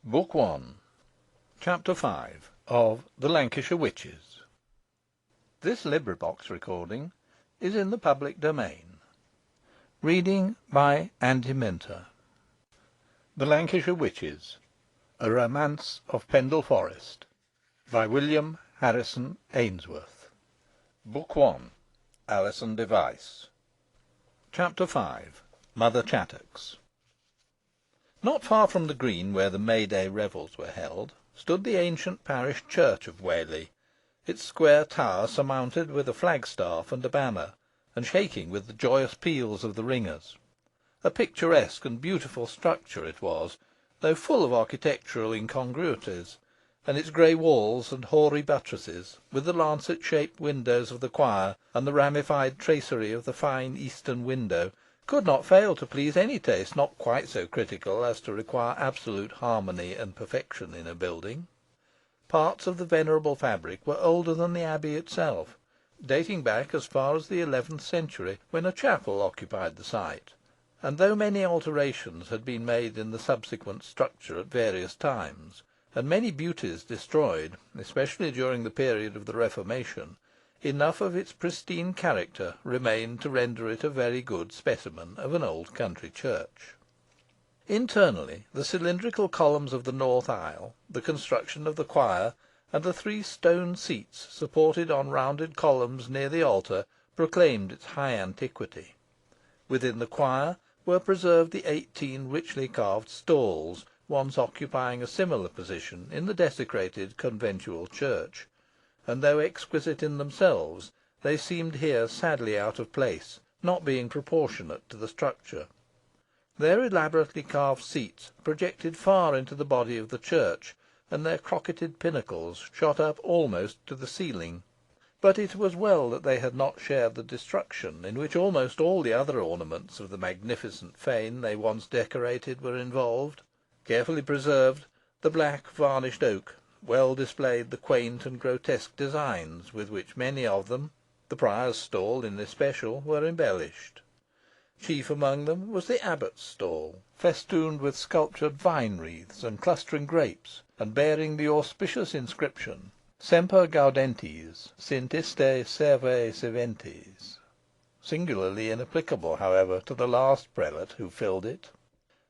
Book 1, Chapter 5 of The Lancashire Witches. This recording is in the public domain. Reading by Andy Minter. The Lancashire Witches, A Romance of Pendle Forest, by William Harrison Ainsworth. Book 1, Alison Device. Chapter 5, Mother Chattox. Not far from the green where the May Day revels were held, stood the ancient parish church of Whalley, its square tower surmounted with a flagstaff and a banner, and shaking with the joyous peals of the ringers. A picturesque and beautiful structure it was, though full of architectural incongruities, and its grey walls and hoary buttresses, with the lancet-shaped windows of the choir, and the ramified tracery of the fine eastern window, could not fail to please any taste not quite so critical as to require absolute harmony and perfection in a building. Parts of the venerable fabric were older than the abbey itself, dating back as far as the 11th century, when a chapel occupied the site, and though many alterations had been made in the subsequent structure at various times, and many beauties destroyed, especially during the period of the Reformation, enough of its pristine character remained to render it a very good specimen of an old country church. Internally, the cylindrical columns of the north aisle, the construction of the choir, and the 3 stone seats supported on rounded columns near the altar, proclaimed its high antiquity. Within the choir were preserved the 18 richly carved stalls, once occupying a similar position in the desecrated conventual church, and though exquisite in themselves, they seemed here sadly out of place, not being proportionate to the structure. Their elaborately carved seats projected far into the body of the church, and their crocketed pinnacles shot up almost to the ceiling. But it was well that they had not shared the destruction in which almost all the other ornaments of the magnificent fane they once decorated were involved. Carefully preserved, the black varnished oak well displayed the quaint and grotesque designs with which many of them, the prior's stall in especial, were embellished. Chief among them was the abbot's stall, festooned with sculptured vine wreaths and clustering grapes, and bearing the auspicious inscription, Semper gaudentes, sint iste servae serventes, singularly inapplicable, however, to the last prelate who filled it.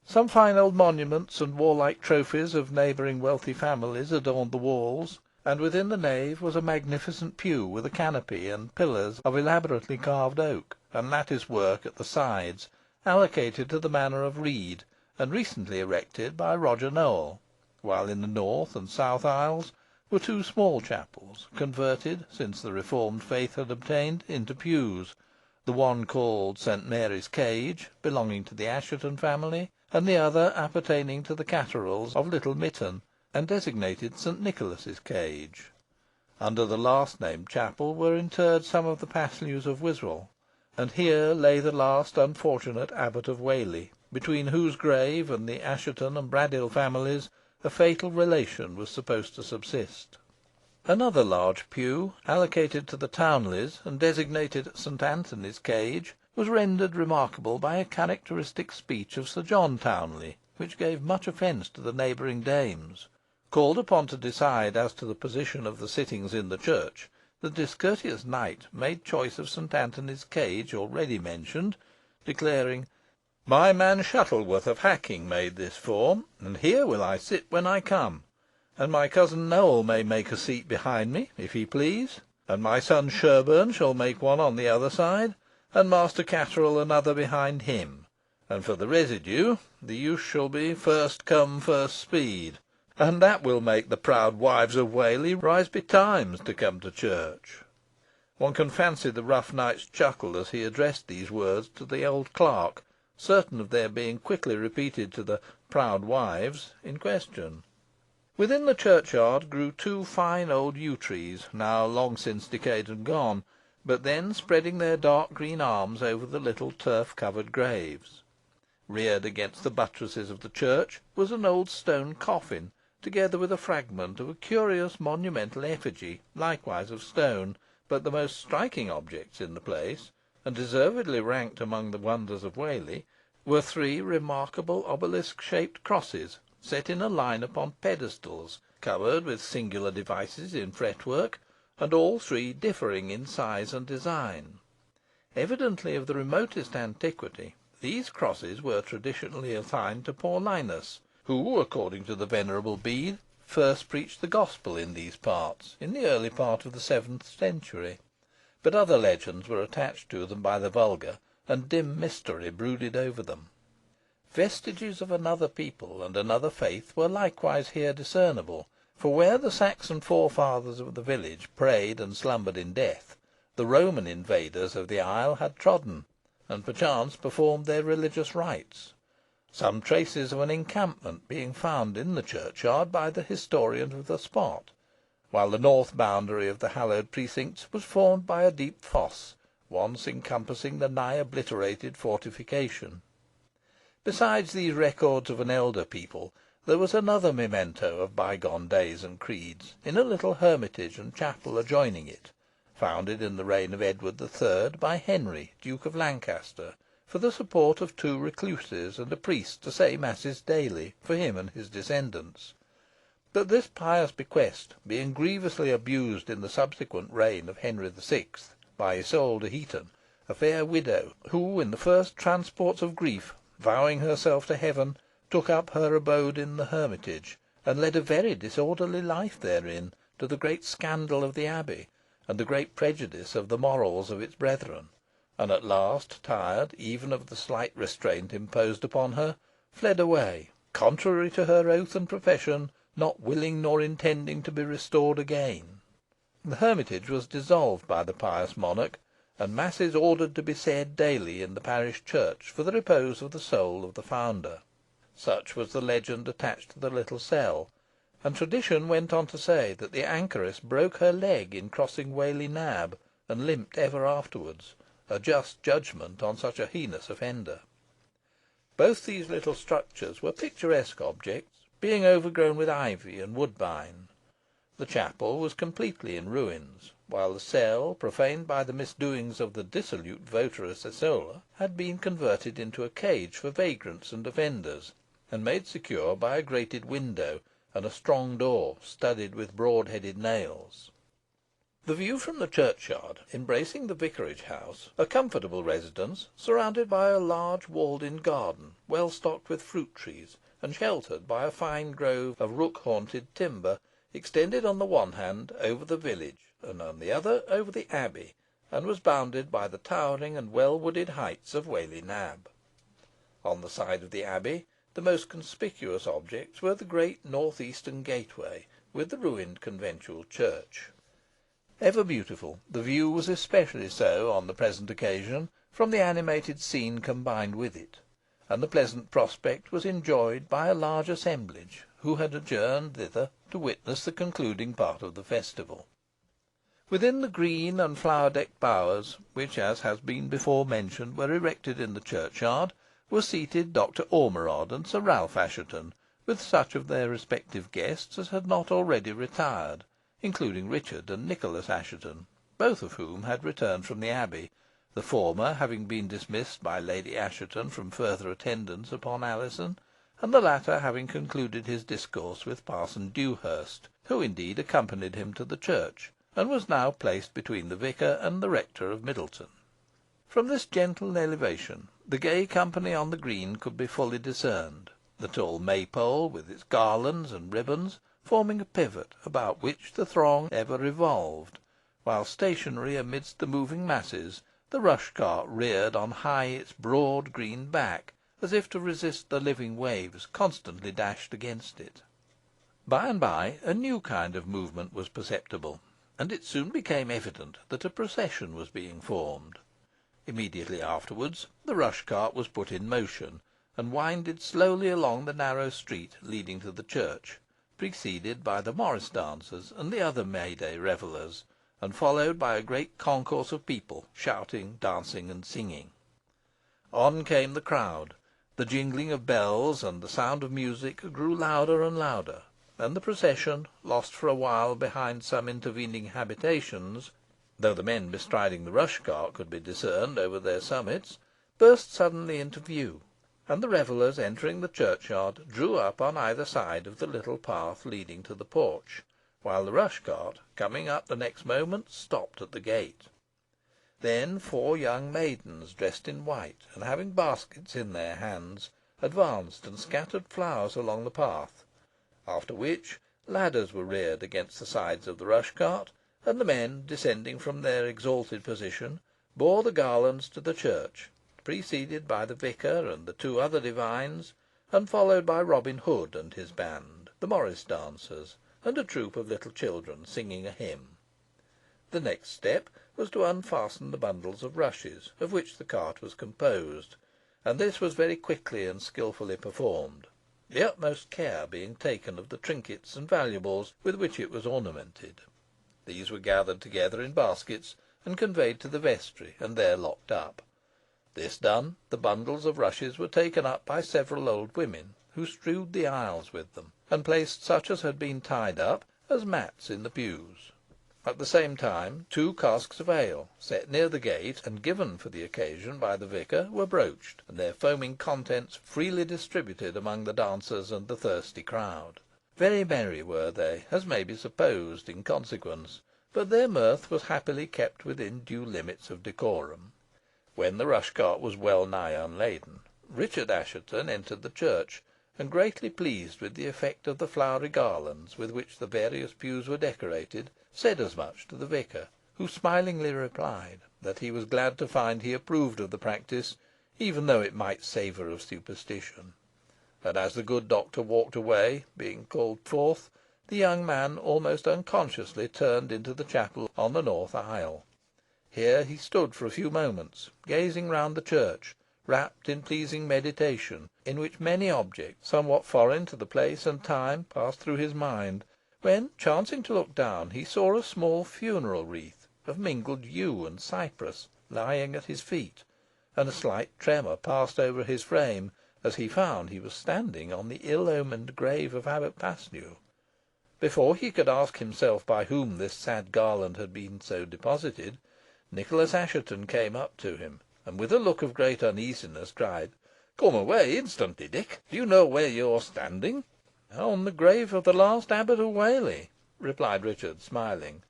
Some fine old monuments and warlike trophies of neighbouring wealthy families adorned the walls, and within the nave was a magnificent pew with a canopy and pillars of elaborately carved oak, and lattice work at the sides, allotted to the manor of Read, and recently erected by Roger Nowell, while in the north and south aisles were 2 small chapels, converted, since the reformed faith had obtained, into pews, the one called St. Mary's Cage, belonging to the Assheton family, and the other appertaining to the Catteralls of Little Mitton, and designated St. Nicholas's Cage. Under the last named chapel were interred some of the Paslews of Wiswall, and here lay the last unfortunate Abbot of Whalley, between whose grave and the Assheton and Braddyll families a fatal relation was supposed to subsist. Another large pew, allotted to the Townleys, and designated St. Anthony's Cage, was rendered remarkable by a characteristic speech of Sir John Townley, which gave much offence to the neighbouring dames. Called upon to decide as to the position of the sittings in the church, the discourteous knight made choice of St. Anthony's Cage already mentioned, declaring, "My man Shuttleworth of Hacking made this form, and here will I sit when I come, and my cousin Nowell may make a seat behind me, if he please, and my son Sherburn shall make one on the other side, and Master Catterall another behind him, and for the residue, the use shall be first come first speed, and that will make the proud wives of Whalley rise betimes to come to church." One can fancy the rough knight's chuckle as he addressed these words to the old clerk, certain of their being quickly repeated to the "proud wives" in question. Within the churchyard grew 2 fine old yew trees, now long since decayed and gone, but then spreading their dark green arms over the little turf-covered graves. Reared against the buttresses of the church was an old stone coffin, together with a fragment of a curious monumental effigy, likewise of stone, but the most striking objects in the place, and deservedly ranked among the wonders of Whalley, were 3 remarkable obelisk-shaped crosses, set in a line upon pedestals, covered with singular devices in fretwork, and all three differing in size and design. Evidently of the remotest antiquity, these crosses were traditionally assigned to Paulinus, who, according to the Venerable Bede, first preached the gospel in these parts, in the early part of the 7th century. But other legends were attached to them by the vulgar, and dim mystery brooded over them. Vestiges of another people and another faith were likewise here discernible, for where the Saxon forefathers of the village prayed and slumbered in death, the Roman invaders of the isle had trodden, and perchance performed their religious rites, some traces of an encampment being found in the churchyard by the historian of the spot, while the north boundary of the hallowed precincts was formed by a deep fosse, once encompassing the nigh obliterated fortification. Besides these records of an elder people, there was another memento of bygone days and creeds, in a little hermitage and chapel adjoining it, founded in the reign of Edward III. By Henry, Duke of Lancaster, for the support of 2 recluses and a priest to say masses daily for him and his descendants. But this pious bequest being grievously abused in the subsequent reign of Henry VI. By Isole de Heton, a fair widow, who, in the first transports of grief, vowing herself to heaven, took up her abode in the hermitage, and led a very disorderly life therein, to the great scandal of the abbey, and the great prejudice of the morals of its brethren, and at last, tired even of the slight restraint imposed upon her, fled away, contrary to her oath and profession, not willing nor intending to be restored again. The hermitage was dissolved by the pious monarch, and masses ordered to be said daily in the parish church for the repose of the soul of the founder. Such was the legend attached to the little cell, and tradition went on to say that the anchoress broke her leg in crossing Whalley Nab, and limped ever afterwards, a just judgment on such a heinous offender. Both these little structures were picturesque objects, being overgrown with ivy and woodbine. The chapel was completely in ruins, while the cell, profaned by the misdoings of the dissolute votaress Isole, had been converted into a cage for vagrants and offenders, and made secure by a grated window and a strong door studded with broad-headed nails. The view from the churchyard, embracing the vicarage house, a comfortable residence, surrounded by a large walled-in garden, well stocked with fruit trees, and sheltered by a fine grove of rook-haunted timber, extended on the one hand over the village, and on the other over the abbey, and was bounded by the towering and well-wooded heights of Whalley Nab. On the side of the abbey, the most conspicuous objects were the great north-eastern gateway, with the ruined conventual church. Ever beautiful, the view was especially so on the present occasion, from the animated scene combined with it, and the pleasant prospect was enjoyed by a large assemblage, who had adjourned thither to witness the concluding part of the festival. Within the green and flower-decked bowers, which, as has been before mentioned, were erected in the churchyard, were seated Dr. Ormerod and Sir Ralph Assheton, with such of their respective guests as had not already retired, including Richard and Nicholas Assheton, both of whom had returned from the abbey, the former having been dismissed by Lady Assheton from further attendance upon Alizon, and the latter having concluded his discourse with Parson Dewhurst, who indeed accompanied him to the church, and was now placed between the vicar and the rector of Middleton. From this gentle elevation, the gay company on the green could be fully discerned, the tall Maypole, with its garlands and ribands, forming a pivot about which the throng ever revolved, while stationary amidst the moving masses, the rush cart reared on high its broad green back, as if to resist the living waves constantly dashed against it. By and by a new kind of movement was perceptible, and it soon became evident that a procession was being formed. Immediately afterwards the rush cart was put in motion, and winded slowly along the narrow street leading to the church, preceded by the morris dancers and the other May Day revellers, and followed by a great concourse of people, shouting, dancing, and singing. On came the crowd. The jingling of bells and the sound of music grew louder and louder, and the procession, lost for a while behind some intervening habitations, though the men bestriding the rush cart could be discerned over their summits, burst suddenly into view, and the revellers, entering the churchyard, drew up on either side of the little path leading to the porch, while the rush cart, coming up the next moment, stopped at the gate. Then 4 young maidens, dressed in white, and having baskets in their hands, advanced and scattered flowers along the path, after which ladders were reared against the sides of the rush cart, and the men, descending from their exalted position, bore the garlands to the church, preceded by the vicar and the 2 other divines, and followed by Robin Hood and his band, the morris dancers, and a troop of little children singing a hymn. The next step was to unfasten the bundles of rushes of which the cart was composed, and this was very quickly and skilfully performed, the utmost care being taken of the trinkets and valuables with which it was ornamented. These were gathered together in baskets and conveyed to the vestry, and there locked up. This done, the bundles of rushes were taken up by several old women, who strewed the aisles with them, and placed such as had been tied up as mats in the pews. At the same time 2 casks of ale, set near the gate, and given for the occasion by the vicar, were broached, and their foaming contents freely distributed among the dancers and the thirsty crowd. Very merry were they, as may be supposed, in consequence, but their mirth was happily kept within due limits of decorum. When the rush cart was well nigh unladen, Richard Assheton entered the church, and, greatly pleased with the effect of the flowery garlands with which the various pews were decorated, said as much to the vicar, who smilingly replied that he was glad to find he approved of the practice, even though it might savour of superstition. And as the good doctor walked away, being called forth, the young man almost unconsciously turned into the chapel on the north aisle. Here he stood for a few moments, gazing round the church, wrapped in pleasing meditation, in which many objects, somewhat foreign to the place and time, passed through his mind, when, chancing to look down, he saw a small funeral wreath, of mingled yew and cypress, lying at his feet, and a slight tremor passed over his frame, as he found he was standing on the ill-omened grave of Abbot Paslew. Before he could ask himself by whom this sad garland had been so deposited, Nicholas Assheton came up to him, and with a look of great uneasiness, cried "Come away instantly, Dick. Do you know where you are standing?" "On the grave of the last Abbot of Whalley," replied Richard, smiling.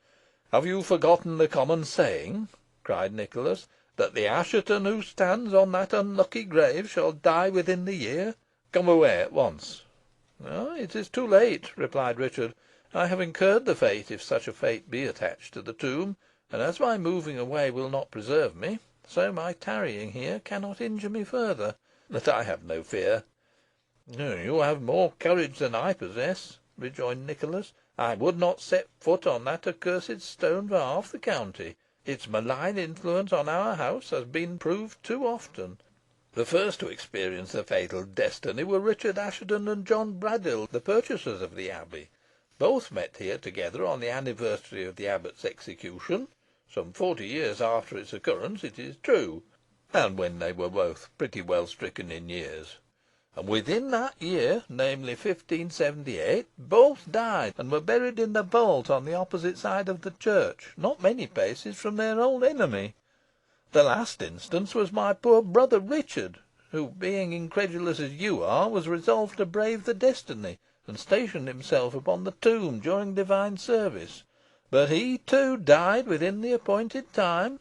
"Have you forgotten the common saying," cried Nicholas, "that the Assheton who stands on that unlucky grave shall die within the year? Come away at once." "It is too late," replied Richard. "I have incurred the fate, if such a fate be attached to the tomb, and as my moving away will not preserve me, so my tarrying here cannot injure me further. But I have no fear." "You have more courage than I possess," rejoined Nicholas. "I would not set foot on that accursed stone for half the county. Its malign influence on our house has been proved too often. The first to experience the fatal destiny were Richard Assheton and John Braddyll, the purchasers of the abbey. Both met here together on the anniversary of the abbot's execution, some 40 years after its occurrence, it is true, and when they were both pretty well stricken in years. And within that year, namely 1578, both died, and were buried in the vault on the opposite side of the church, not many paces from their old enemy. The last instance was my poor brother Richard, who, being incredulous as you are, was resolved to brave the destiny, and stationed himself upon the tomb during divine service. But he, too, died within the appointed time."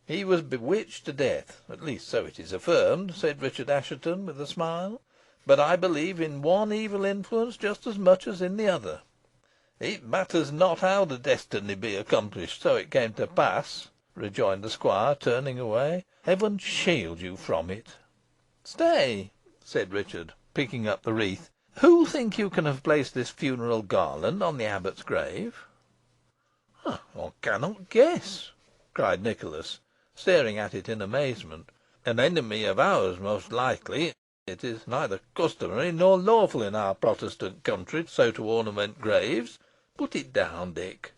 "He was bewitched to death, at least so it is affirmed," said Richard Assheton, with a smile; "but I believe in one evil influence just as much as in the other." "It matters not how the destiny be accomplished, so it came to pass," rejoined the squire, turning away. "Heaven shield you from it!" "Stay," said Richard, picking up the wreath. "Who think you can have placed this funeral garland on the abbot's grave?" "I cannot guess," cried Nicholas, staring at it in amazement. "An enemy of ours, most likely. It is neither customary nor lawful in our Protestant country so to ornament graves. Put it down, Dick."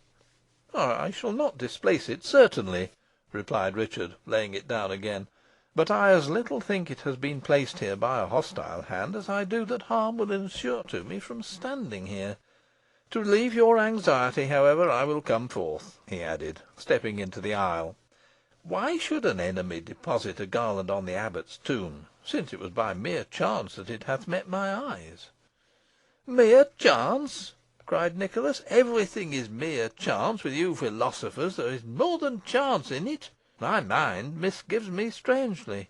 "I shall not displace it, certainly," replied Richard, laying it down again; "but I as little think it has been placed here by a hostile hand, as I do that harm will ensue to me from standing here. To relieve your anxiety, however, I will come forth," he added, stepping into the aisle. Why should an enemy deposit a garland on the abbot's tomb, since it was by mere chance that it hath met my eyes?" "Mere chance!" cried Nicholas. "Everything is mere chance with you philosophers. There is more than chance in it. My mind misgives me strangely.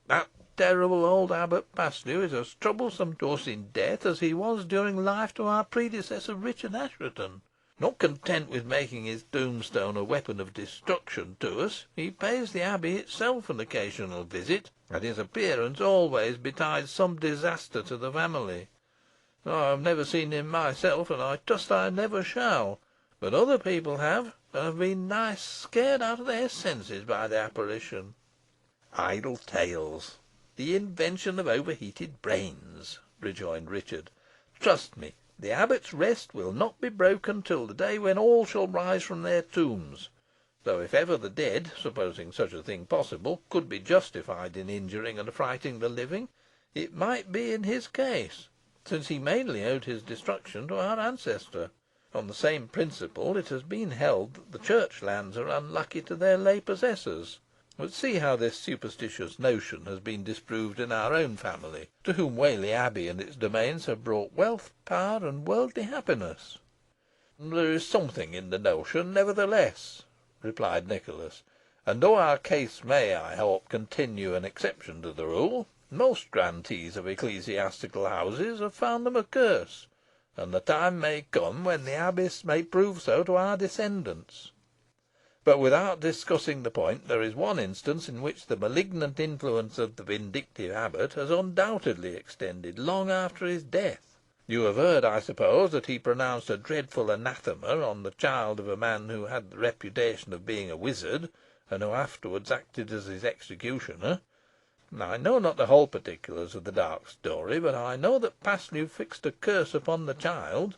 That terrible old Abbot Paslew is as troublesome to us in death as he was during life to our predecessor Richard Assheton. Not content with making his tombstone a weapon of destruction to us, he pays the abbey itself an occasional visit, and his appearance always betides some disaster to the family. I have never seen him myself, and I trust I never shall, but other people have, and have been nigh scared out of their senses by the apparition." "Idle tales, the invention of overheated brains," rejoined Richard. "Trust me, the abbot's rest will not be broken till the day when all shall rise from their tombs; though if ever the dead, supposing such a thing possible, could be justified in injuring and affrighting the living, it might be in his case, since he mainly owed his destruction to our ancestor. On the same principle, it has been held that the church lands are unlucky to their lay possessors. But see how this superstitious notion has been disproved in our own family, to whom Whalley Abbey and its domains have brought wealth, power, and worldly happiness." "There is something in the notion, nevertheless," replied Nicholas; "and though our case may, I hope, continue an exception to the rule, most grantees of ecclesiastical houses have found them a curse, and the time may come when the abbess may prove so to our descendants. But without discussing the point, there is one instance in which the malignant influence of the vindictive abbot has undoubtedly extended long after his death. You have heard, I suppose, that he pronounced a dreadful anathema on the child of a man who had the reputation of being a wizard, and who afterwards acted as his executioner. I know not the whole particulars of the dark story, but I know that Paslew fixed a curse upon the child,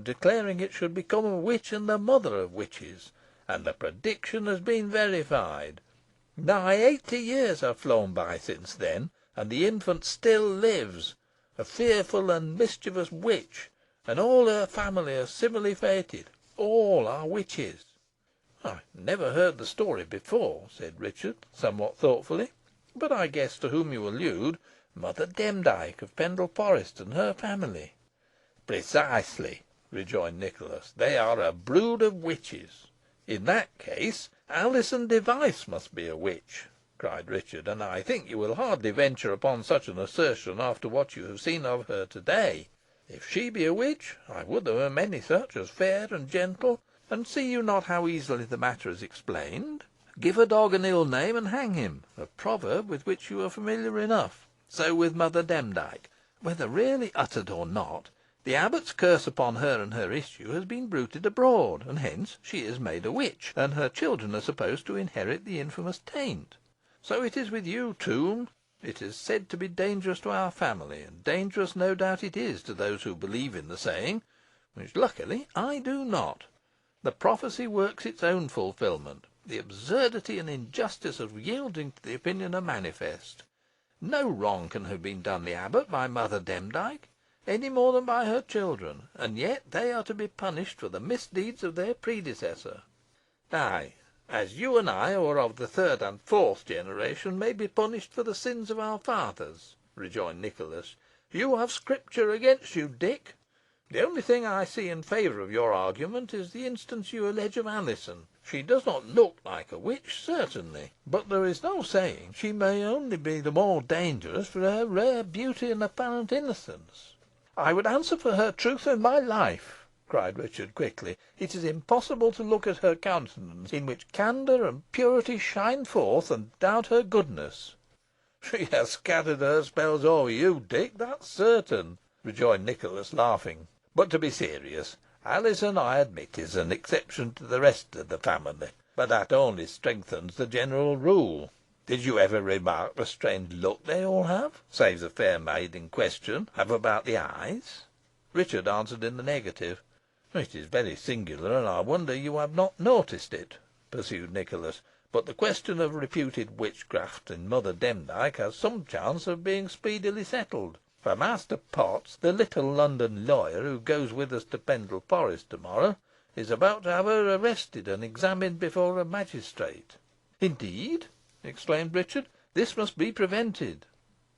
declaring it should become a witch and the mother of witches, and the prediction has been verified. Nigh 80 years have flown by since then, and the infant still lives, a fearful and mischievous witch, and all her family are similarly fated. All are witches." "I never heard the story before," said Richard, somewhat thoughtfully, "but I guess to whom you allude. Mother Demdike of Pendle Forest and her family." "Precisely," rejoined Nicholas. "They are a brood of witches." "In that case, Alizon Device must be a witch," cried Richard; "and I think you will hardly venture upon such an assertion after what you have seen of her to day. If she be a witch, I would there were many such, as fair and gentle. And see you not how easily the matter is explained? Give a dog an ill name and hang him, a proverb with which you are familiar enough. So with Mother Demdike. Whether really uttered or not, the abbot's curse upon her and her issue has been bruited abroad, and hence she is made a witch, and her children are supposed to inherit the infamous taint. So it is with you, Tomb. It is said to be dangerous to our family, and dangerous no doubt it is to those who believe in the saying, which luckily I do not. The prophecy works its own fulfilment. The absurdity and injustice of yielding to the opinion are manifest. No wrong can have been done the abbot by Mother Demdike, any more than by her children, and yet they are to be punished for the misdeeds of their predecessor." "Ay, as you and I, who are of the third and fourth generation, may be punished for the sins of our fathers," rejoined Nicholas. "You have Scripture against you, Dick. The only thing I see in favour of your argument is the instance you allege of Alizon. She does not look like a witch, certainly, but there is no saying she may only be the more dangerous for her rare beauty and apparent innocence." "I would answer for her truth with my life," cried Richard, quickly. "It is impossible to look at her countenance, in which candour and purity shine forth, and doubt her goodness." "She has scattered her spells over you, Dick, that's certain," rejoined Nicholas, laughing. "But to be serious, Alizon, I admit, is an exception to the rest of the family, but that only strengthens the general rule. Did you ever remark the strange look they all have, save the fair maid in question, have about the eyes?" Richard answered in the negative. "It is very singular, and I wonder you have not noticed it," pursued Nicholas. "But the question of reputed witchcraft in Mother Demdike has some chance of being speedily settled, for Master Potts, the little London lawyer who goes with us to Pendle Forest to morrow, is about to have her arrested and examined before a magistrate." "Indeed!" exclaimed Richard. "This must be prevented."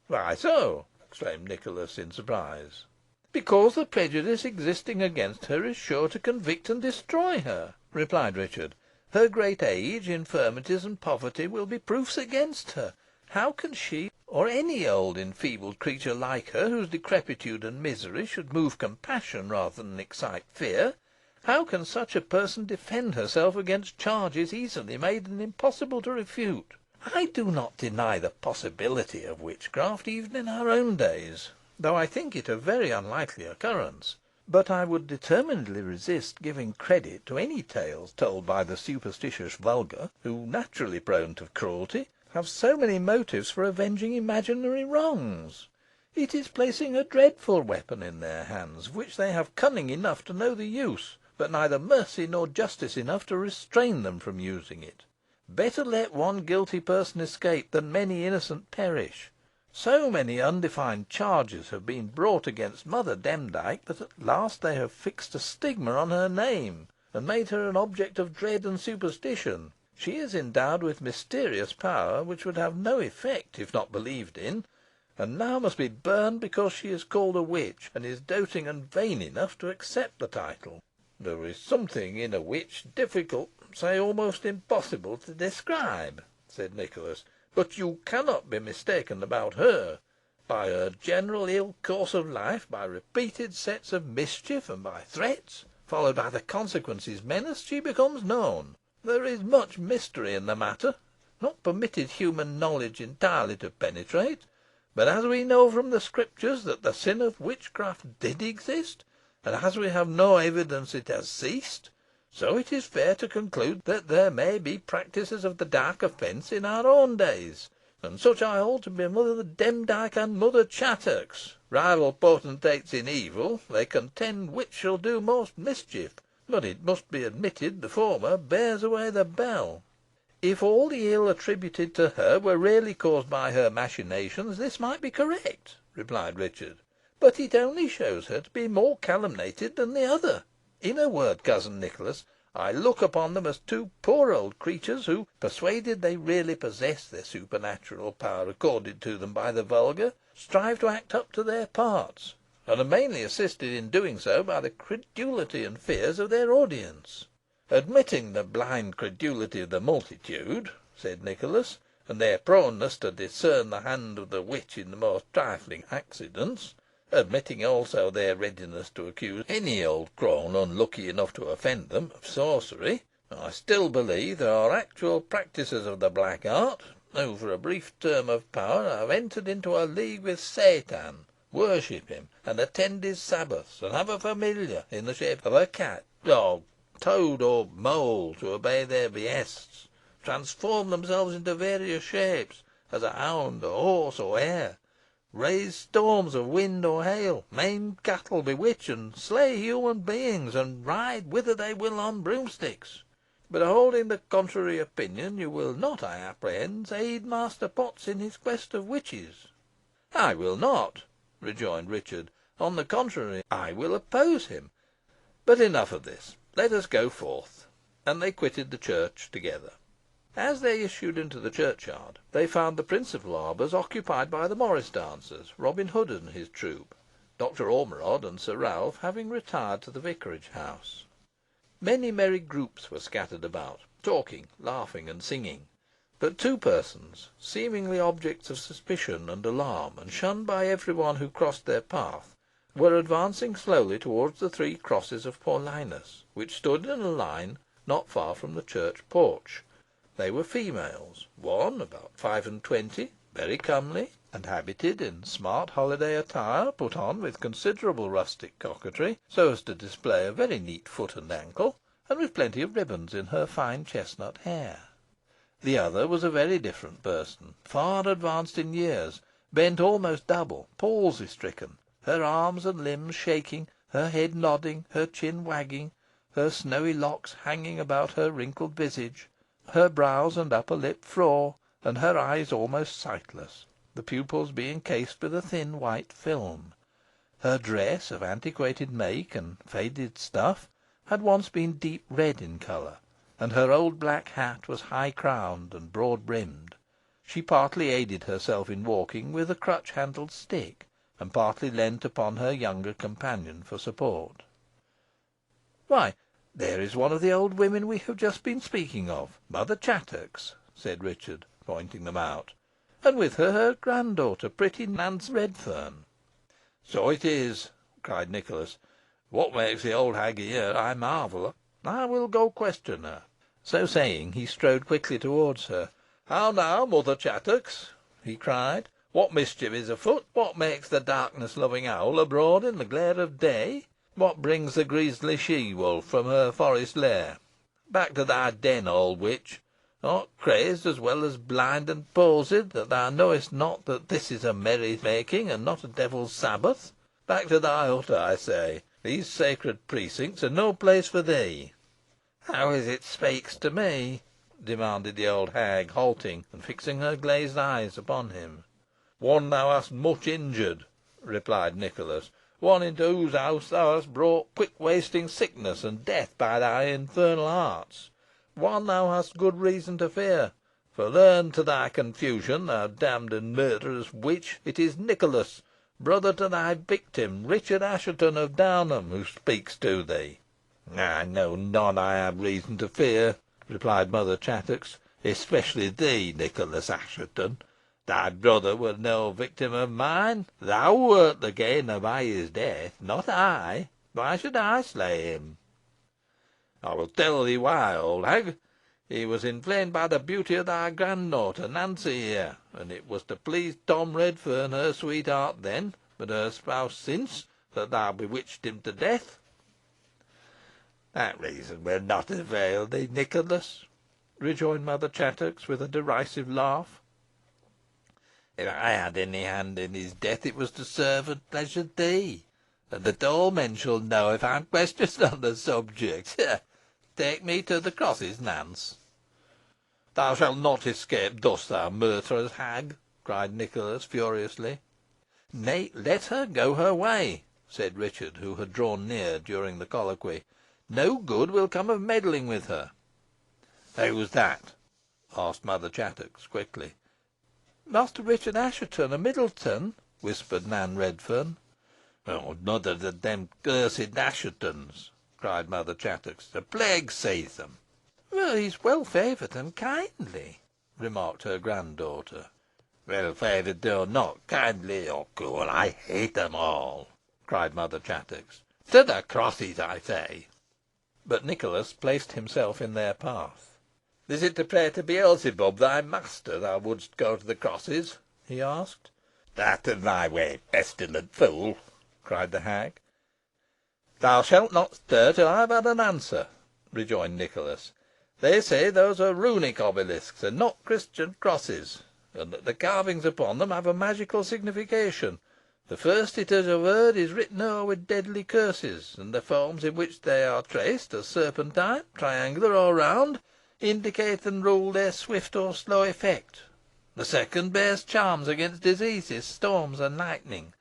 "Why so?" exclaimed Nicholas, in surprise. "Because the prejudice existing against her is sure to convict and destroy her," replied Richard. "Her great age, infirmities, and poverty, will be proofs against her. How can she, or any old enfeebled creature like her, whose decrepitude and misery should move compassion rather than excite fear, how can such a person defend herself against charges easily made and impossible to refute? I do not deny the possibility of witchcraft, even in our own days, though I think it a very unlikely occurrence. But I would determinedly resist giving credit to any tales told by the superstitious vulgar, who, naturally prone to cruelty, have so many motives for avenging imaginary wrongs. It is placing a dreadful weapon in their hands, of which they have cunning enough to know the use, but neither mercy nor justice enough to restrain them from using it. Better let one guilty person escape than many innocent perish. So many undefined charges have been brought against Mother Demdike, that at last they have fixed a stigma on her name, and made her an object of dread and superstition. She is endowed with mysterious power, which would have no effect if not believed in, and now must be burned because she is called a witch, and is doting and vain enough to accept the title. There is something in a witch difficult, say almost impossible, to describe," said Nicholas, "but you cannot be mistaken about her. By her general ill course of life, by repeated sets of mischief, and by threats, followed by the consequences menaced, she becomes known. There is much mystery in the matter, not permitted human knowledge entirely to penetrate; but as we know from the Scriptures that the sin of witchcraft did exist, and as we have no evidence it has ceased, so it is fair to conclude that there may be practices of the dark offence in our own days, and such I hold to be Mother Demdike and Mother Chattox. Rival potentates in evil, they contend which shall do most mischief, but it must be admitted the former bears away the bell. If all the ill attributed to her were really caused by her machinations, this might be correct," replied Richard; "but it only shows her to be more calumniated than the other. In a word, cousin Nicholas, I look upon them as two poor old creatures, who, persuaded they really possess the supernatural power accorded to them by the vulgar, strive to act up to their parts, and are mainly assisted in doing so by the credulity and fears of their audience." "Admitting the blind credulity of the multitude," said Nicholas, "and their proneness to discern the hand of the witch in the most trifling accidents; admitting also their readiness to accuse any old crone unlucky enough to offend them of sorcery, I still believe there are actual practisers of the black art, who, for a brief term of power, have entered into a league with Satan, worship him, and attend his sabbaths, and have a familiar, in the shape of a cat, dog, toad, or mole, to obey their behests, transform themselves into various shapes, as a hound, a horse, or hare, raise storms of wind or hail, maim cattle, bewitch and slay human beings, and ride whither they will on broomsticks. But holding the contrary opinion, you will not, I apprehend, aid Master Potts in his quest of witches." "I will not," rejoined Richard. "On the contrary, I will oppose him. But enough of this. Let us go forth." And they quitted the church together. As they issued into the churchyard, they found the principal arbours occupied by the morris dancers, Robin Hood and his troop, Dr. Ormerod and Sir Ralph having retired to the vicarage house. Many merry groups were scattered about, talking, laughing, and singing; but two persons, seemingly objects of suspicion and alarm, and shunned by every one who crossed their path, were advancing slowly towards the three crosses of Paulinus, which stood in a line not far from the church porch. They were females, one about 25, very comely, and habited in smart holiday attire, put on with considerable rustic coquetry, so as to display a very neat foot and ankle, and with plenty of ribands in her fine chestnut hair. The other was a very different person, far advanced in years, bent almost double, palsy stricken, her arms and limbs shaking, her head nodding, her chin wagging, her snowy locks hanging about her wrinkled visage, her brows and upper lip frore, and her eyes almost sightless, the pupils being cased with a thin white film. Her dress, of antiquated make and faded stuff, had once been deep red in colour, and her old black hat was high crowned and broad brimmed. She partly aided herself in walking with a crutch handled stick, and partly leant upon her younger companion for support. "Why, there is one of the old women we have just been speaking of, Mother Chattox," said Richard, pointing them out, "and with her granddaughter, pretty Nance Redferne." "So it is," cried Nicholas. "What makes the old hag here, I marvel. I will go question her." So saying, he strode quickly towards her. "How now, Mother Chattox?" he cried. "What mischief is afoot? What makes the darkness loving owl abroad in the glare of day? What brings the grisly she wolf from her forest lair? Back to thy den, old witch. Art crazed as well as blind and palsied, that thou knowest not that this is a merry making, and not a devil's sabbath? Back to thy hut, I say. These sacred precincts are no place for thee." "Who is it speaks to me?" demanded the old hag, halting, and fixing her glazed eyes upon him. "One thou hast much injured," replied Nicholas. "One into whose house thou hast brought quick wasting sickness and death by thy infernal arts. One thou hast good reason to fear. For learn to thy confusion, thou damned and murderous witch, it is Nicholas, brother to thy victim, Richard Assheton of Downham, who speaks to thee." "I know none I have reason to fear," replied Mother Chattox, "especially thee, Nicholas Assheton. Thy brother was no victim of mine. Thou wert the gainer by his death, not I. Why should I slay him?" "I will tell thee why, old hag. He was inflamed by the beauty of thy granddaughter, Nancy, here, and it was to please Tom Redferne, her sweetheart then, but her spouse since, that thou bewitched him to death." "That reason will not avail thee, Nicholas," rejoined Mother Chattox, with a derisive laugh. "If I had any hand in his death, it was to serve and pleasure thee, and that all men shall know if I am questioned on the subject. Take me to the crosses, Nance." "Thou shalt not escape thus, thou murtherous hag," cried Nicholas, furiously. "Nay, let her go her way," said Richard, who had drawn near during the colloquy. "No good will come of meddling with her." "Who's that?" asked Mother Chattox, quickly. "Master Richard Assheton of Middleton," whispered Nan Redferne. "Oh, another of them cursed Asshetons," cried Mother Chattox. "The plague seize them!" "Well, he's well favoured and kindly," remarked her granddaughter. "Well favoured or not, kindly or cruel, I hate them all," cried Mother Chattox. "To the crosses, I say." But Nicholas placed himself in their path. "Is it to pray to Beelzebub, thy master, thou wouldst go to the crosses?" he asked. "Out of my way, pestilent fool!" cried the hag. "Thou shalt not stir till I have had an answer," rejoined Nicholas. "They say those are runic obelisks, and not Christian crosses, and that the carvings upon them have a magical signification. The first it is averred is written o'er with deadly curses, and the forms in which they are traced, as serpentine, triangular, or round, indicate and rule their swift or slow effect. The second bears charms against diseases, storms, and lightning,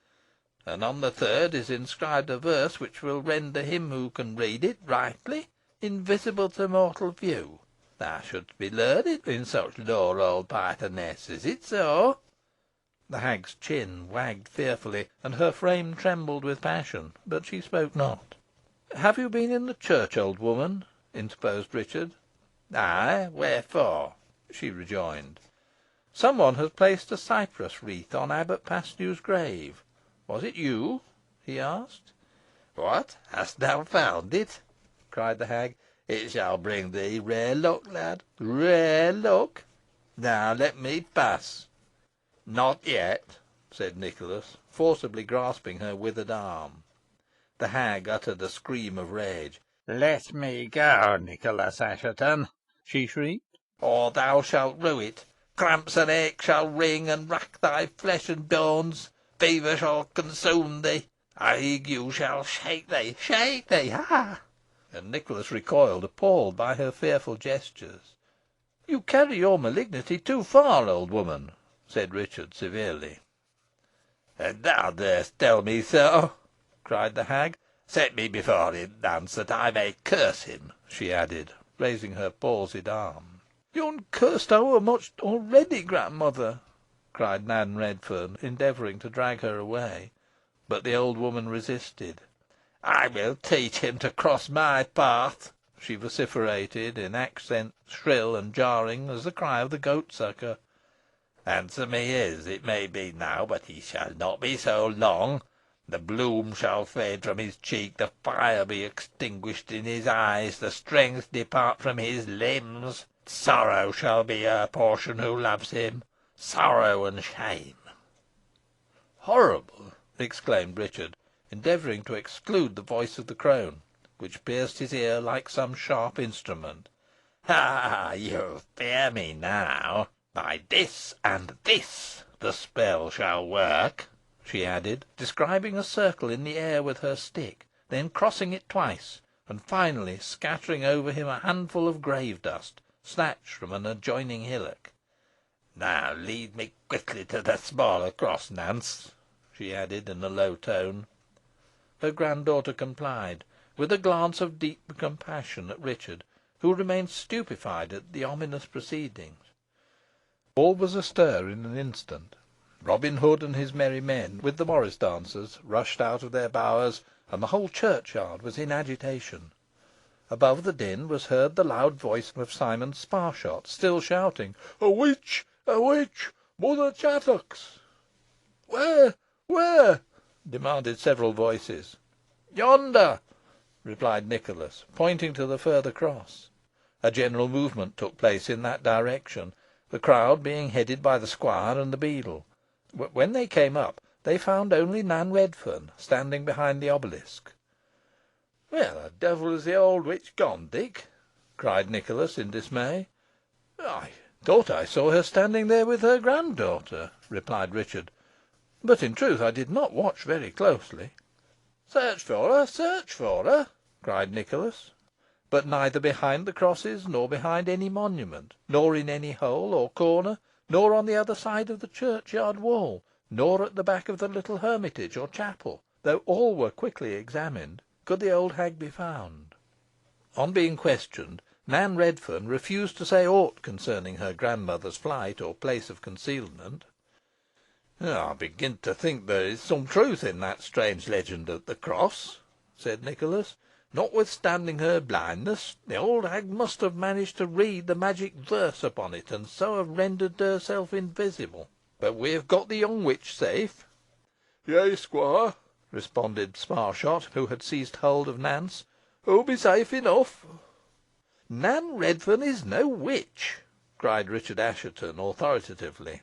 and on the third is inscribed a verse which will render him who can read it rightly invisible to mortal view. Thou shouldst be learned in such lore, old pythoness. Is it so?" The hag's chin wagged fearfully, and her frame trembled with passion, but she spoke not. "Have you been in the church, old woman?" interposed Richard. "Ay, wherefore?" she rejoined. "Some one has placed a cypress wreath on Abbot Paslew's grave. Was it you?" he asked. "What! Hast thou found it?" cried the hag. "It shall bring thee rare luck, lad rare luck. Now let me pass." "Not yet," said Nicholas, forcibly grasping her withered arm. The hag uttered a scream of rage. "Let me go, Nicholas Assheton," she shrieked, "or thou shalt rue it. Cramps and ache shall wring and rack thy flesh and bones. Fever shall consume thee. Ague shall shake thee. Ha!" And Nicholas recoiled, appalled by her fearful gestures. "You carry your malignity too far, old woman," said Richard, severely. "And thou darest tell me so?" cried the hag. "Set me before him, Nance, that I may curse him," she added. raising her palsied arm. "Yo'n cursed ower much already, grandmother," cried Nan Redferne, endeavouring to drag her away. But the old woman resisted. "I will teach him to cross my path," she vociferated, in accents shrill and jarring as the cry of the goat sucker. "Handsome he is, it may be now, but he shall not be so long. The bloom shall fade from his cheek, the fire be extinguished in his eyes, the strength depart from his limbs. Sorrow shall be her portion who loves him, sorrow and shame." "Horrible!" exclaimed Richard, endeavouring to exclude the voice of the crone, which pierced his ear like some sharp instrument. "Ah, you fear me now. By this and this the spell shall work," she added, describing a circle in the air with her stick, then crossing it twice, and finally scattering over him a handful of grave dust, snatched from an adjoining hillock. "Now lead me quickly to the smaller cross, Nance," she added, in a low tone. Her granddaughter complied, with a glance of deep compassion at Richard, who remained stupefied at the ominous proceedings. All was astir in an instant. Robin Hood and his merry men, with the morris dancers, rushed out of their bowers, and the whole churchyard was in agitation. Above the din was heard the loud voice of Simon Sparshot, still shouting, "A witch! A witch! Mother Chattox!" "Where? Where?" demanded several voices. "Yonder," replied Nicholas, pointing to the further cross. A general movement took place in that direction, the crowd being headed by the squire and the beadle. When they came up, they found only Nan Redferne standing behind the obelisk. "Where the devil is the old witch gone, Dick?" cried Nicholas, in dismay. "I thought I saw her standing there with her granddaughter," replied Richard; "but in truth I did not watch very closely." "Search for her, search for her," cried Nicholas. But neither behind the crosses, nor behind any monument, nor in any hole or corner, nor on the other side of the churchyard wall, nor at the back of the little hermitage or chapel, though all were quickly examined, could the old hag be found. On being questioned, Nan Redferne refused to say aught concerning her grandmother's flight or place of concealment. "I begin to think there is some truth in that strange legend of the cross," said Nicholas. "Notwithstanding her blindness, the old hag must have managed to read the magic verse upon it, and so have rendered herself invisible. But we have got the young witch safe." "Yea, squire," responded Sparshot, who had seized hold of Nance. "Hoo be safe enough." "Nan Redferne is no witch," cried Richard Assheton, authoritatively.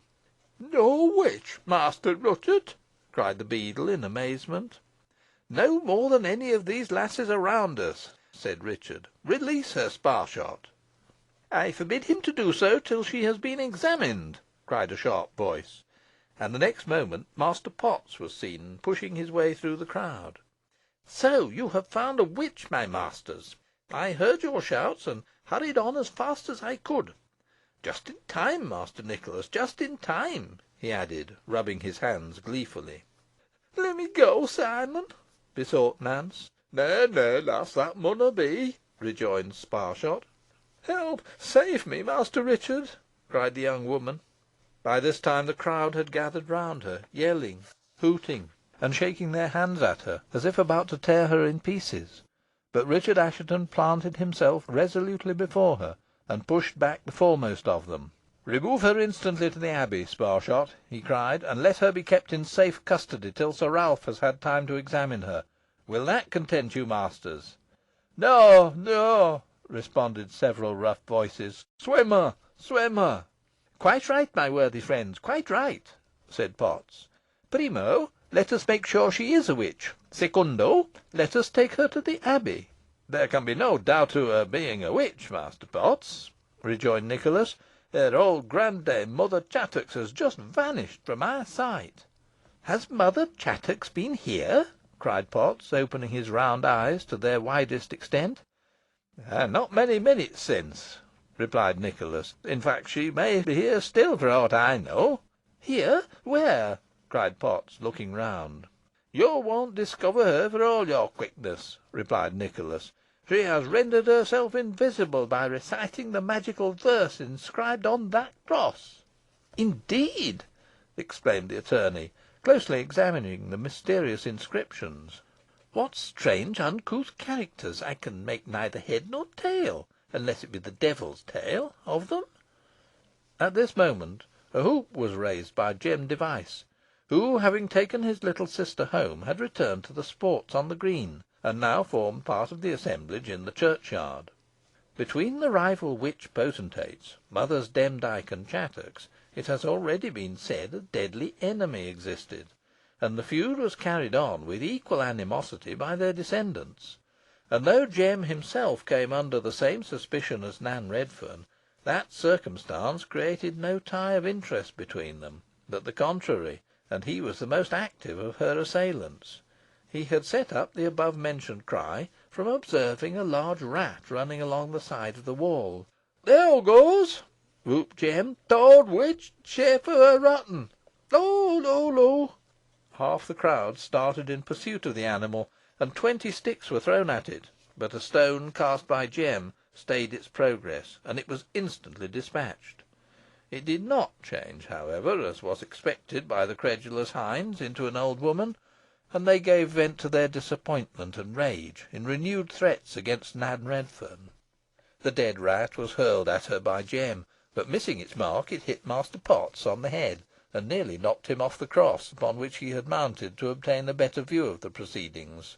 "No witch, Master Ruchot!" cried the beadle, in amazement. "No more than any of these lasses around us," said Richard. "Release her, Sparshot." "I forbid him to do so till she has been examined," cried a sharp voice, and the next moment Master Potts was seen pushing his way through the crowd. "So you have found a witch, my masters. I heard your shouts, and hurried on as fast as I could. Just in time, Master Nicholas, just in time," he added, rubbing his hands gleefully. "Let me go, Simon," besought Nance. "Nay, nay, lass, that munna be," rejoined Sparshot. "Help, save me, Master Richard," cried the young woman. By this time the crowd had gathered round her, yelling, hooting, and shaking their hands at her, as if about to tear her in pieces. But Richard Assheton planted himself resolutely before her, and pushed back the foremost of them. "Remove her instantly to the Abbey, Sparshot," he cried, "and let her be kept in safe custody till Sir Ralph has had time to examine her. Will that content you, masters?" "No, no," responded several rough voices. "Swim her, swim her." "Quite right, my worthy friends, quite right," said Potts. "Primo, let us make sure she is a witch. Secundo, let us take her to the Abbey." "There can be no doubt of her being a witch, Master Potts," rejoined Nicholas. "Her old grandame, Mother Chattox, has just vanished from our sight." "Has Mother Chattox been here?" cried Potts, opening his round eyes to their widest extent. "Not many minutes since," replied Nicholas. "In fact, she may be here still, for aught I know." "Here! Where?" cried Potts, looking round. "You won't discover her for all your quickness," replied Nicholas. She has rendered herself invisible by reciting the magical verse inscribed on that cross." "Indeed!" exclaimed the attorney, closely examining the mysterious inscriptions. "What strange uncouth characters! I can make neither head nor tail, unless it be the devil's tail, of them." At this moment a whoop was raised by Jem Device, who, having taken his little sister home, had returned to the sports on the green, and now formed part of the assemblage in the churchyard. Between the rival witch potentates, Mothers Demdike and Chattox, it has already been said, a deadly enemy existed, and the feud was carried on with equal animosity by their descendants; and though Jem himself came under the same suspicion as Nan Redferne, that circumstance created no tie of interest between them, but the contrary, and he was the most active of her assailants. He had set up the above mentioned cry from observing a large rat running along the side of the wall. "There hoo goes," whooped Jem. "T'oud witch, shape o' a rotten. Loo, loo, loo!" Half the crowd started in pursuit of the animal, and 20 sticks were thrown at it, but a stone cast by Jem stayed its progress, and it was instantly despatched. It did not change, however, as was expected by the credulous hinds, into an old woman, and they gave vent to their disappointment and rage in renewed threats against Nan Redferne. The dead rat was hurled at her by Jem, but missing its mark, it hit Master Potts on the head, and nearly knocked him off the cross, upon which he had mounted to obtain a better view of the proceedings.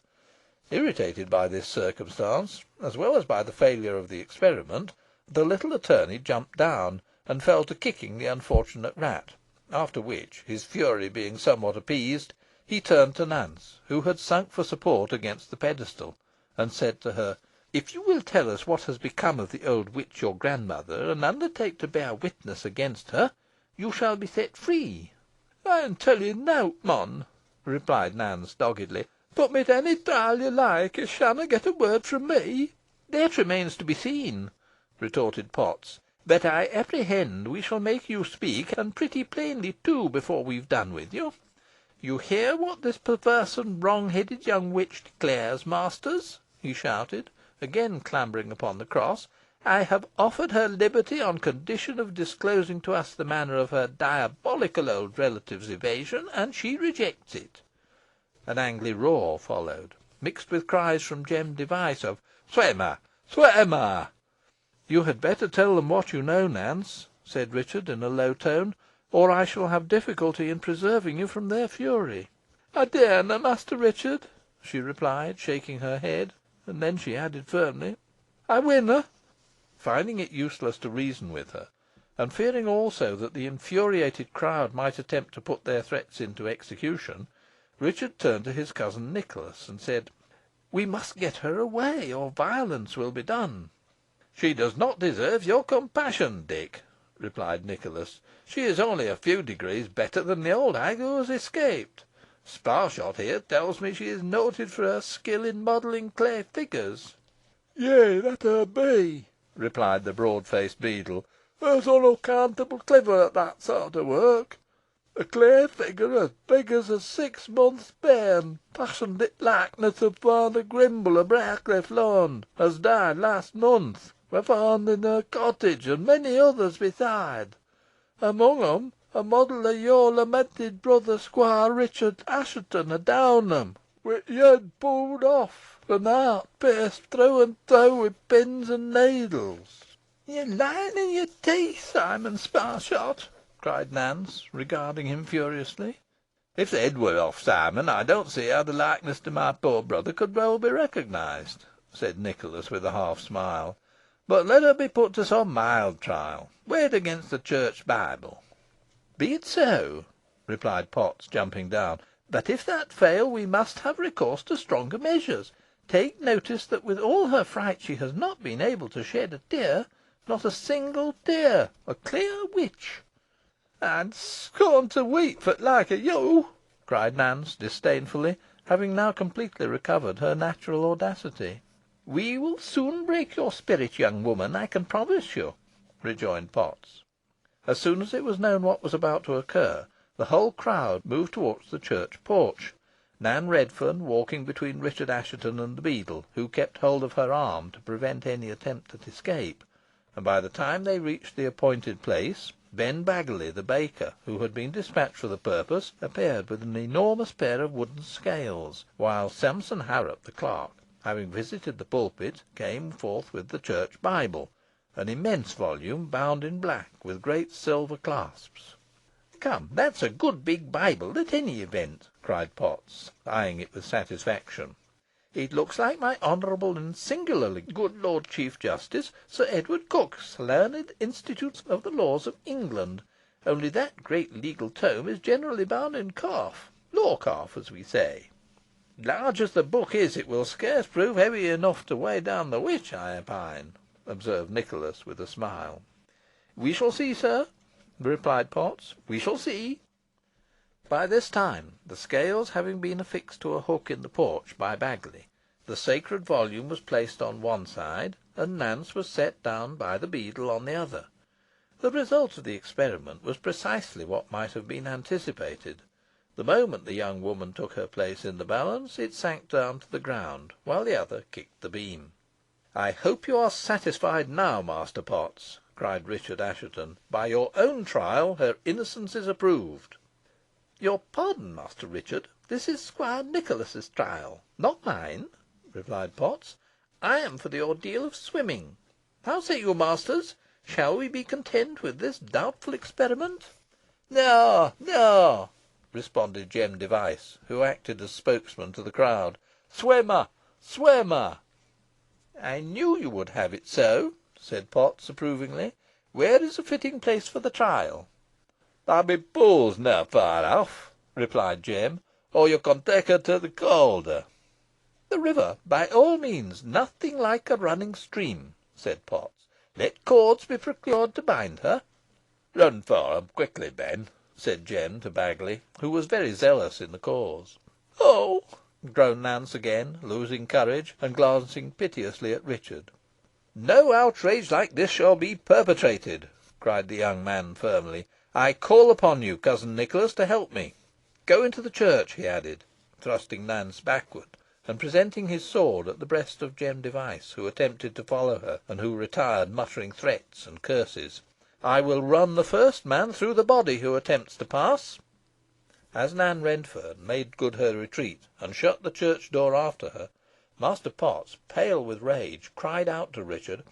Irritated by this circumstance, as well as by the failure of the experiment, the little attorney jumped down, and fell to kicking the unfortunate rat, after which, his fury being somewhat appeased, he turned to Nance, who had sunk for support against the pedestal, and said to her, "If you will tell us what has become of the old witch, your grandmother, and undertake to bear witness against her, you shall be set free." "Ey'n tell ye nowt, mon," replied Nance, doggedly. "Put me to onny trial yo loike, yo shanna get a word fro me." "That remains to be seen," retorted Potts; "but I apprehend we shall make you speak, and pretty plainly too, before we've done with you. You hear what this perverse and wrong headed young witch declares, masters," he shouted, again clambering upon the cross. "I have offered her liberty on condition of disclosing to us the manner of her diabolical old relative's evasion, and she rejects it." An angry roar followed, mixed with cries from Jem Device of "Swim her! Swim her!" "You had better tell them what you know, Nance," said Richard, in a low tone, "or I shall have difficulty in preserving you from their fury." "Ey darena, Master Richard," she replied, shaking her head, and then she added firmly, "Ey winna." Finding it useless to reason with her, and fearing also that the infuriated crowd might attempt to put their threats into execution, Richard turned to his cousin Nicholas, and said, "We must get her away, or violence will be done." "She does not deserve your compassion, Dick," replied Nicholas. "She is only a few degrees better than the old hag who has escaped. Sparshot here tells me she is noted for her skill in modelling clay figures." "Yeigh, that her be," replied the broad faced beadle. "Her's unaccountable cliver at that sort o' wark. A clay figure as big as a 6 months' bairn, fashioned i' t' likeness o' Father Grimble o' Briercliffe Lone, as died last month, were found in her cottage, and many others beside. Among 'em a model o' your lamented brother, Squire Richard Assheton o' Downham, wi' t' yed pulled off, an the heart pierced through and through wi' pins and needles." "Ye're lying in your teeth, Simon Sparshot," cried Nance, regarding him furiously. "If the head were off, Simon, I don't see how the likeness to my poor brother could well be recognised," said Nicholas, with a half smile. "But let her be put to some mild trial, weighed against the Church Bible." "Be it so," replied Potts, jumping down; "but if that fail, we must have recourse to stronger measures. Take notice that with all her fright she has not been able to shed a tear not a single tear. A clear witch." "Ey'd scorn to weep for t' like o' you," cried Nance, disdainfully, having now completely recovered her natural audacity. "We will soon break your spirit, young woman, I can promise you," rejoined Potts. As soon as it was known what was about to occur, the whole crowd moved towards the church porch, Nan Redferne walking between Richard Assheton and the beadle, who kept hold of her arm to prevent any attempt at escape; and by the time they reached the appointed place, Ben Baggiley, the baker, who had been despatched for the purpose, appeared with an enormous pair of wooden scales, while Sampson Harrop, the clerk, having visited the pulpit, came forth with the church Bible, an immense volume bound in black, with great silver clasps. "Come, that's a good big Bible, at any event," cried Potts, eyeing it with satisfaction. "It looks like my honourable and singularly good Lord Chief Justice, Sir Edward Coke's learned Institutes of the Laws of England, only that great legal tome is generally bound in calf law calf, as we say." "Large as the book is, it will scarce prove heavy enough to weigh down the witch, I opine," observed Nicholas, with a smile. "We shall see, sir," replied Potts. "We shall see." By this time, the scales having been affixed to a hook in the porch by Baggiley, the sacred volume was placed on one side, and Nance was set down by the beadle on the other. The result of the experiment was precisely what might have been anticipated. The moment the young woman took her place in the balance, it sank down to the ground, while the other kicked the beam. "I hope you are satisfied now, Master Potts," cried Richard Assheton. "By your own trial, her innocence is approved." "Your pardon, Master Richard, this is Squire Nicholas's trial, not mine," replied Potts. "I am for the ordeal of swimming. How say you, masters? Shall we be content with this doubtful experiment?" "No, no," responded Jem Device, who acted as spokesman to the crowd. "Swimmer, swimmer." "I knew you would have it so," said Potts, approvingly. "Where is a fitting place for the trial?" "The Abbey pool's na far off," replied Jem, "or you con take her to the Calder." "The river, by all means. Nothing like a running stream," said Potts. "Let cords be procured to bind her." "Run for 'em quickly, Ben," said Jem to Baggiley, who was very zealous in the cause. "Oh!" groaned Nance again, losing courage, and glancing piteously at Richard. "No outrage like this shall be perpetrated," cried the young man, firmly. "I call upon you, cousin Nicholas, to help me. Go into the church," he added, thrusting Nance backward, and presenting his sword at the breast of Jem Device, who attempted to follow her, and who retired muttering threats and curses. "I will run the first man through the body who attempts to pass." As Nan Redferne made good her retreat, and shut the church door after her, Master Potts, pale with rage, cried out to Richard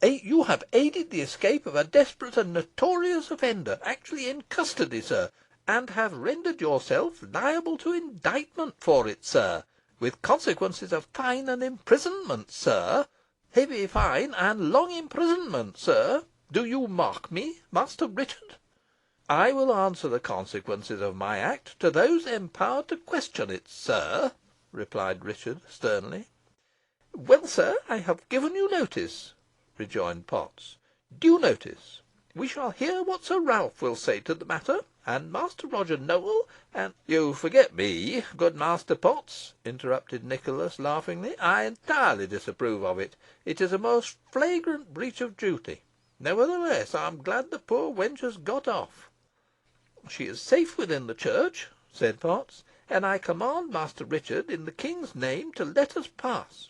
"You have aided the escape of a desperate and notorious offender, actually in custody, sir, and have rendered yourself liable to indictment for it, sir, with consequences of fine and imprisonment, sir. Heavy fine and long imprisonment, sir. Do you mark me, Master Richard?" "I will answer the consequences of my act to those empowered to question it, sir," replied Richard, sternly. "Well, sir, I have given you notice," rejoined Potts. "Due notice. We shall hear what Sir Ralph will say to the matter, and Master Roger Nowell, and" "You forget me, good Master Potts," interrupted Nicholas, laughingly. "I entirely disapprove of it. It is a most flagrant breach of duty. Nevertheless, I am glad the poor wench has got off." "She is safe within the church," said Potts, "and I command Master Richard, in the King's name, to let us pass.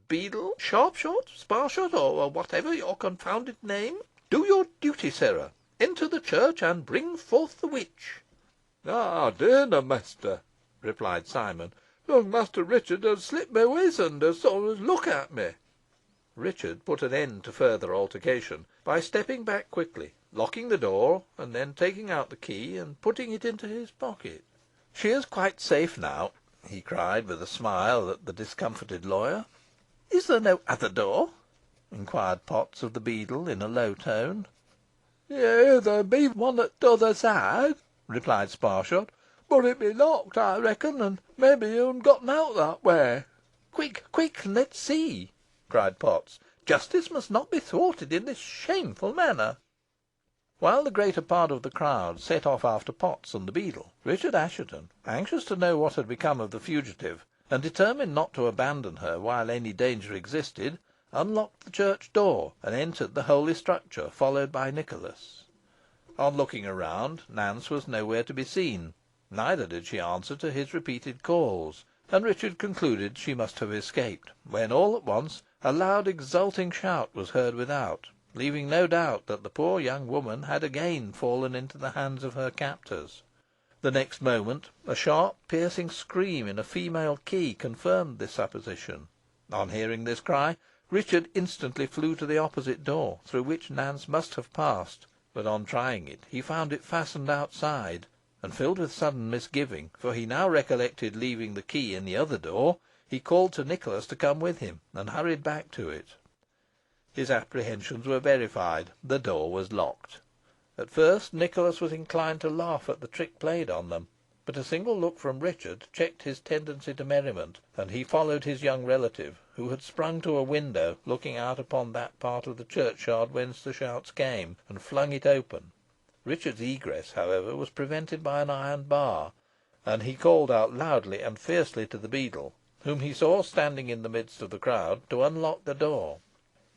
Beadle, Sharpshot, Sparshot, or whatever your confounded name, do your duty, sirrah. Enter the church, and bring forth the witch." "I darena, mester," replied Simon. "Young Master Richard has slipped my weasand as so as look at me." Richard put an end to further altercation by stepping back quickly, locking the door, and then taking out the key and putting it into his pocket. "She is quite safe now," he cried, with a smile at the discomfited lawyer. "Is there no other door?" inquired Potts of the beadle, in a low tone. "Yeigh, there be one at t'other side," replied Sparshot, "boh it be locked, ey reckon, an maybe yo'n gotten out that way." "Quick, quick, and let's see," cried Potts. "Justice must not be thwarted in this shameful manner." While the greater part of the crowd set off after Potts and the beadle, Richard Assheton, anxious to know what had become of the fugitive, and determined not to abandon her while any danger existed, unlocked the church door, and entered the holy structure, followed by Nicholas. On looking around, Nance was nowhere to be seen. neither did she answer to his repeated calls, and Richard concluded she must have escaped, when all at once a loud exulting shout was heard without, leaving no doubt that the poor young woman had again fallen into the hands of her captors. The next moment a sharp piercing scream in a female key confirmed this supposition. On hearing this cry, Richard instantly flew to the opposite door, through which Nance must have passed, but on trying it he found it fastened outside, and filled with sudden misgiving, for he now recollected leaving the key in the other door, he called to Nicholas to come with him, and hurried back to it. His apprehensions were verified. The door was locked. At first Nicholas was inclined to laugh at the trick played on them, but a single look from Richard checked his tendency to merriment, and he followed his young relative, who had sprung to a window looking out upon that part of the churchyard whence the shouts came, and flung it open. Richard's egress, however, was prevented by an iron bar, and he called out loudly and fiercely to the beadle, whom he saw standing in the midst of the crowd, to unlock the door.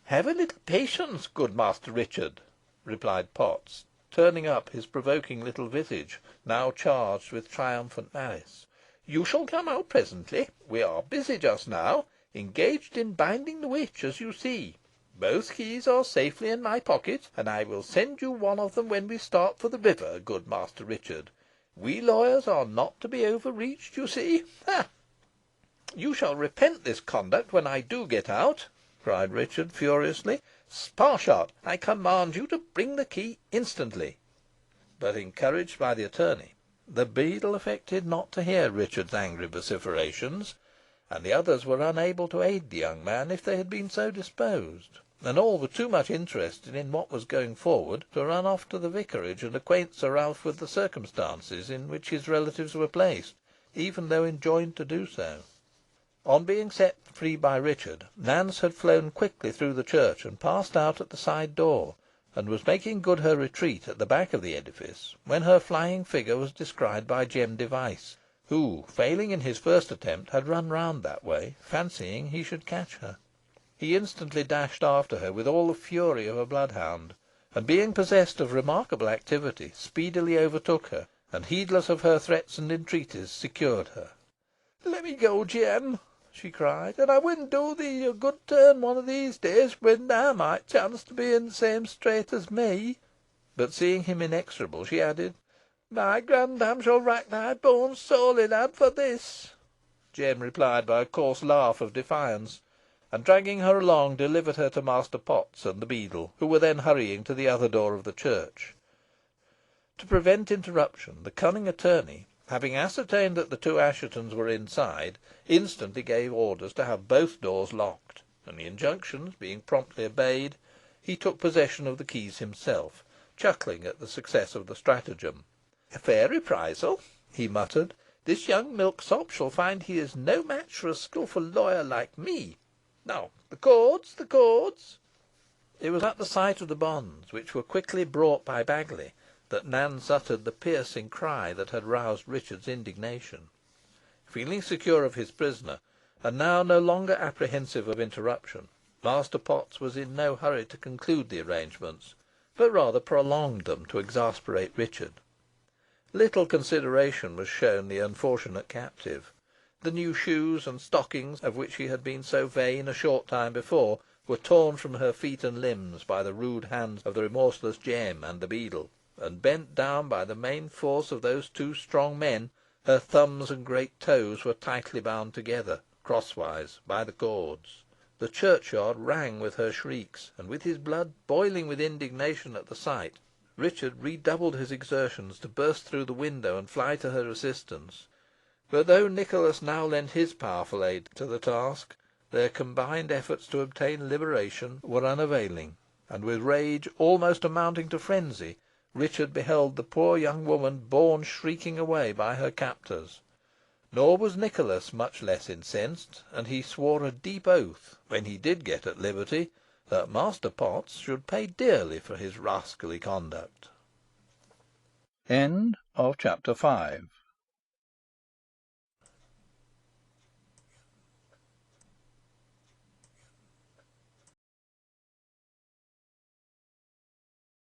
"Have a little patience, good Master Richard," replied Potts, turning up his provoking little visage, now charged with triumphant malice. "You shall come out presently. We are busy just now, engaged in binding the witch, as you see. Both keys are safely in my pocket, and I will send you one of them when we start for the river, good Master Richard. We lawyers are not to be overreached, you see. Ha! You shall repent this conduct when I do get out," cried Richard, furiously. "Sparshot, I command you to bring the key instantly." But, encouraged by the attorney, the beadle affected not to hear Richard's angry vociferations, and the others were unable to aid the young man if they had been so disposed, and all were too much interested in what was going forward to run off to the vicarage and acquaint Sir Ralph with the circumstances in which his relatives were placed, even though enjoined to do so. On being set free by Richard, Nance had flown quickly through the church and passed out at the side door, and was making good her retreat at the back of the edifice, when her flying figure was descried by Jem Device, who, failing in his first attempt, had run round that way, fancying he should catch her. He instantly dashed after her with all the fury of a bloodhound, and, being possessed of remarkable activity, speedily overtook her, and, heedless of her threats and entreaties, secured her. "Let me go, Jem," she cried, "and I win do thee a good turn one of these days, when thou might chance to be in the same strait as me." But, seeing him inexorable, she added, "My grandam shall rack thy bones sorely, lad, for this." Jem replied by a coarse laugh of defiance, and, dragging her along, delivered her to Master Potts and the beadle, who were then hurrying to the other door of the church. To prevent interruption, the cunning attorney, having ascertained that the two Asshetons were inside, instantly gave orders to have both doors locked, and the injunctions being promptly obeyed, he took possession of the keys himself, chuckling at the success of the stratagem. "A fair reprisal," he muttered. "This young milksop shall find he is no match for a skilful lawyer like me. Now, the cords, the cords." It was at the sight of the bonds, which were quickly brought by Baggiley, that Nance uttered the piercing cry that had roused Richard's indignation. Feeling secure of his prisoner, and now no longer apprehensive of interruption, Master Potts was in no hurry to conclude the arrangements, but rather prolonged them to exasperate Richard. Little consideration was shown the unfortunate captive. The new shoes and stockings, of which she had been so vain a short time before, were torn from her feet and limbs by the rude hands of the remorseless Jem and the beadle, and, bent down by the main force of those two strong men, her thumbs and great toes were tightly bound together, crosswise, by the cords. The churchyard rang with her shrieks, and, with his blood boiling with indignation at the sight, Richard redoubled his exertions to burst through the window and fly to her assistance. But though Nicholas now lent his powerful aid to the task, their combined efforts to obtain liberation were unavailing, and, with rage almost amounting to frenzy, Richard beheld the poor young woman borne shrieking away by her captors. Nor was Nicholas much less incensed, and he swore a deep oath, when he did get at liberty, that Master Potts should pay dearly for his rascally conduct. End of Chapter 5